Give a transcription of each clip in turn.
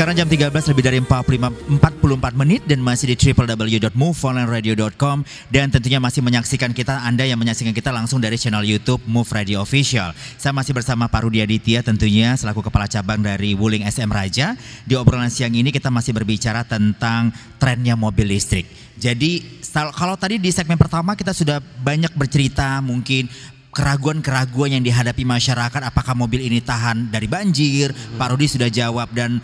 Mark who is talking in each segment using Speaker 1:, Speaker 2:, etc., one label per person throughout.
Speaker 1: Sekarang jam 13 lebih dari 44 menit dan masih di www.moveonlineradio.com dan tentunya masih menyaksikan kita, Anda yang menyaksikan kita langsung dari channel YouTube Move Radio Official. Saya masih bersama Pak Rudi Aditya tentunya selaku Kepala Cabang dari Wuling SM Raja. Di obrolan siang ini kita masih berbicara tentang trennya mobil listrik. Jadi kalau tadi di segmen pertama kita sudah banyak bercerita mungkin keraguan-keraguan yang dihadapi masyarakat, apakah mobil ini tahan dari banjir, Pak Rudi sudah jawab, dan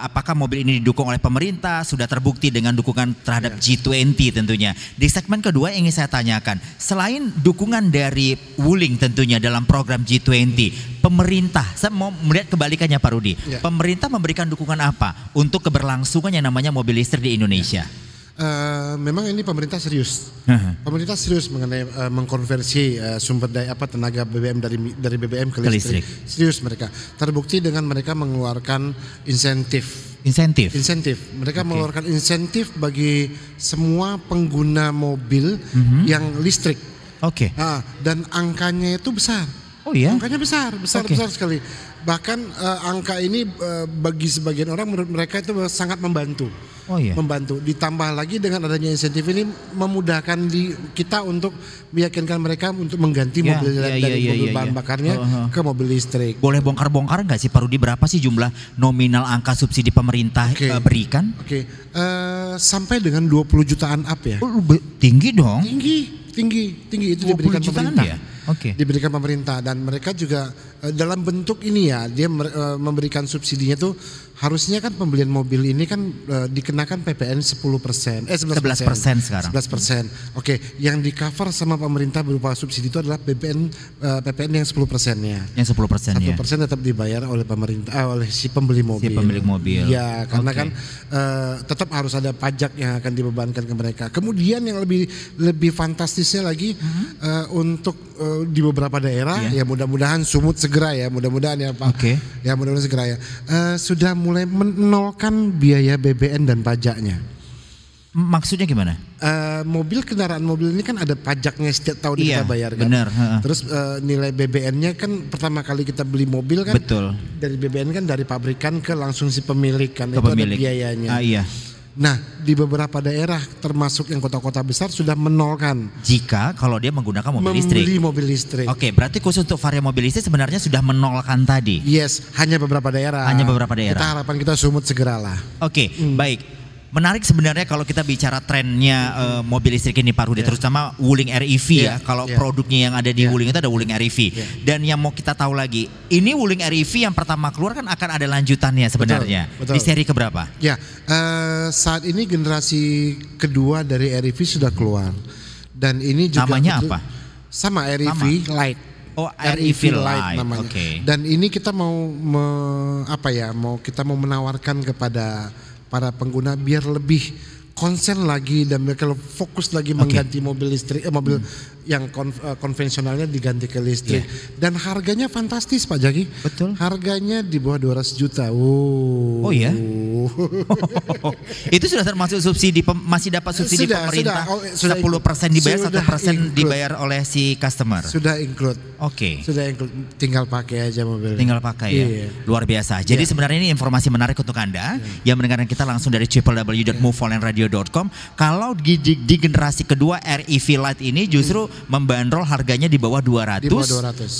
Speaker 1: apakah mobil ini didukung oleh pemerintah, sudah terbukti dengan dukungan terhadap G20 tentunya. Di segmen kedua ingin saya tanyakan, selain dukungan dari Wuling tentunya dalam program G20, pemerintah, saya mau melihat kebalikannya Pak Rudi, pemerintah memberikan dukungan apa untuk keberlangsungan yang namanya mobil listrik di Indonesia?
Speaker 2: Memang ini pemerintah serius. Pemerintah serius mengenai mengkonversi sumber daya tenaga BBM dari BBM ke listrik. Serius mereka. Terbukti dengan mereka mengeluarkan insentif. Mereka mengeluarkan insentif bagi semua pengguna mobil yang listrik. Dan angkanya itu besar.
Speaker 1: Oh iya?
Speaker 2: Angkanya besar sekali. Bahkan angka ini bagi sebagian orang menurut mereka itu sangat membantu. Membantu. Ditambah lagi dengan adanya insentif ini memudahkan kita untuk meyakinkan mereka untuk mengganti mobil dari mobil bahan bakarnya ke mobil listrik.
Speaker 1: Boleh bongkar-bongkar nggak sih Pak Rudi, berapa sih jumlah nominal angka subsidi pemerintah berikan?
Speaker 2: Sampai dengan 20 jutaan up ya.
Speaker 1: Tinggi dong.
Speaker 2: Tinggi itu diberikan pemerintah.
Speaker 1: Ya?
Speaker 2: Diberikan pemerintah dan mereka juga dalam bentuk ini ya, dia memberikan subsidinya tuh harusnya kan pembelian mobil ini kan dikenakan PPN 11% sekarang. 11%. Yang di cover sama pemerintah berupa subsidi itu adalah PPN yang 10%-nya. Yang 10%. 1% tetap dibayar oleh pemerintah oleh si pembeli mobil. Ya, karena kan tetap harus ada pajak yang akan dibebankan ke mereka. Kemudian yang lebih fantastisnya lagi untuk di beberapa daerah ya mudah-mudahan Sumut segera ya, mudah-mudahan ya Pak. Ya mudah-mudahan segera ya. Sudah mulai menolkan biaya BBN dan pajaknya.
Speaker 1: Maksudnya gimana?
Speaker 2: Kendaraan mobil ini kan ada pajaknya setiap tahun kita bayar kan.
Speaker 1: Benar.
Speaker 2: Terus nilai BBN-nya kan pertama kali kita beli mobil kan. Betul. Dari BBN kan dari pabrikan ke langsung si pemilik kan, itu ada biayanya. Nah, di beberapa daerah termasuk yang kota-kota besar sudah menolkan
Speaker 1: jika kalau dia menggunakan mobil listrik.
Speaker 2: Membeli mobil listrik.
Speaker 1: Berarti khusus untuk varian mobil listrik sebenarnya sudah menolkan tadi.
Speaker 2: Yes, hanya beberapa daerah. Kita harapan kita Sumut segeralah.
Speaker 1: Baik. Menarik sebenarnya kalau kita bicara trennya mobil listrik ini Pak Rudi, terutama Wuling REV ya. Kalau produknya yang ada di Wuling itu ada Wuling REV. Dan yang mau kita tahu lagi, ini Wuling REV yang pertama keluar kan akan ada lanjutannya sebenarnya. Betul. Di seri keberapa?
Speaker 2: Saat ini generasi kedua dari REV sudah keluar. Dan ini juga
Speaker 1: namanya apa?
Speaker 2: Sama REV Lite.
Speaker 1: REV Lite namanya.
Speaker 2: Dan ini kita mau menawarkan kepada para pengguna biar lebih konsen lagi dan mereka fokus lagi mengganti mobil listrik, mobil yang konvensionalnya diganti ke listrik. Dan harganya fantastis Pak Jaki. Betul. Harganya di bawah 200 juta.
Speaker 1: Oh iya. Itu sudah termasuk subsidi, masih dapat subsidi pemerintah. 10% dibayar, 1% dibayar oleh si customer.
Speaker 2: Sudah include. Sudah include. Tinggal pakai aja mobilnya.
Speaker 1: Tinggal pakai ya. Luar biasa. Jadi sebenarnya ini informasi menarik untuk Anda yang mendengarkan kita langsung dari www.moveonlineradio.com. Kalau di generasi kedua REV Lite ini justru membandrol harganya di bawah 200,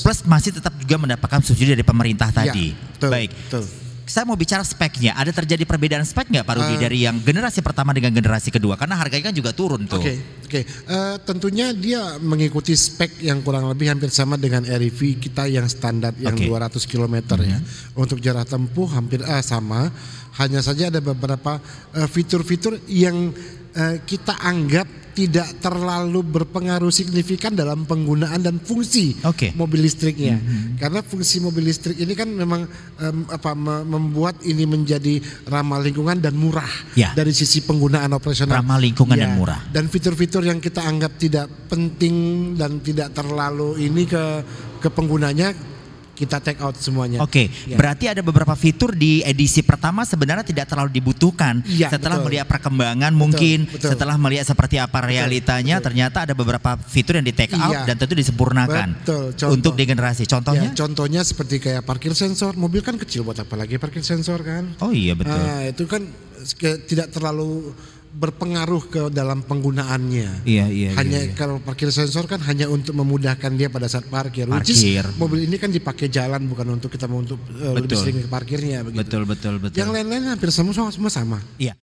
Speaker 1: plus masih tetap juga mendapatkan subsidi dari pemerintah tadi. Betul. Saya mau bicara speknya. Ada terjadi perbedaan spek nggak Pak Rudi dari yang generasi pertama dengan generasi kedua? Karena harganya kan juga turun tuh.
Speaker 2: Tentunya dia mengikuti spek yang kurang lebih hampir sama dengan REV kita yang standar yang 200 km ya. Untuk jarak tempuh hampir sama. Hanya saja ada beberapa fitur-fitur yang kita anggap tidak terlalu berpengaruh signifikan dalam penggunaan dan fungsi mobil listriknya. Karena fungsi mobil listrik ini kan memang membuat ini menjadi ramah lingkungan dan murah dari sisi penggunaan operasional.
Speaker 1: Ramah lingkungan dan murah.
Speaker 2: Dan fitur-fitur yang kita anggap tidak penting dan tidak terlalu ini ke penggunanya kita take out semuanya.
Speaker 1: Oke, berarti ada beberapa fitur di edisi pertama sebenarnya tidak terlalu dibutuhkan. Setelah melihat perkembangan mungkin, setelah melihat seperti apa realitanya, ternyata ada beberapa fitur yang di take out dan tentu disempurnakan untuk di generasi. Contohnya?
Speaker 2: Contohnya seperti kayak parkir sensor, mobil kan kecil buat apa lagi parkir sensor kan?
Speaker 1: Oh iya betul.
Speaker 2: Nah, itu kan tidak terlalu berpengaruh ke dalam penggunaannya. Hanya kalau parkir sensor kan hanya untuk memudahkan dia pada saat parkir. Mobil ini kan dipakai jalan bukan untuk kita mau untuk lebih sering ke parkirnya begitu.
Speaker 1: Betul.
Speaker 2: Yang lain-lain hampir semua sama.
Speaker 1: Iya.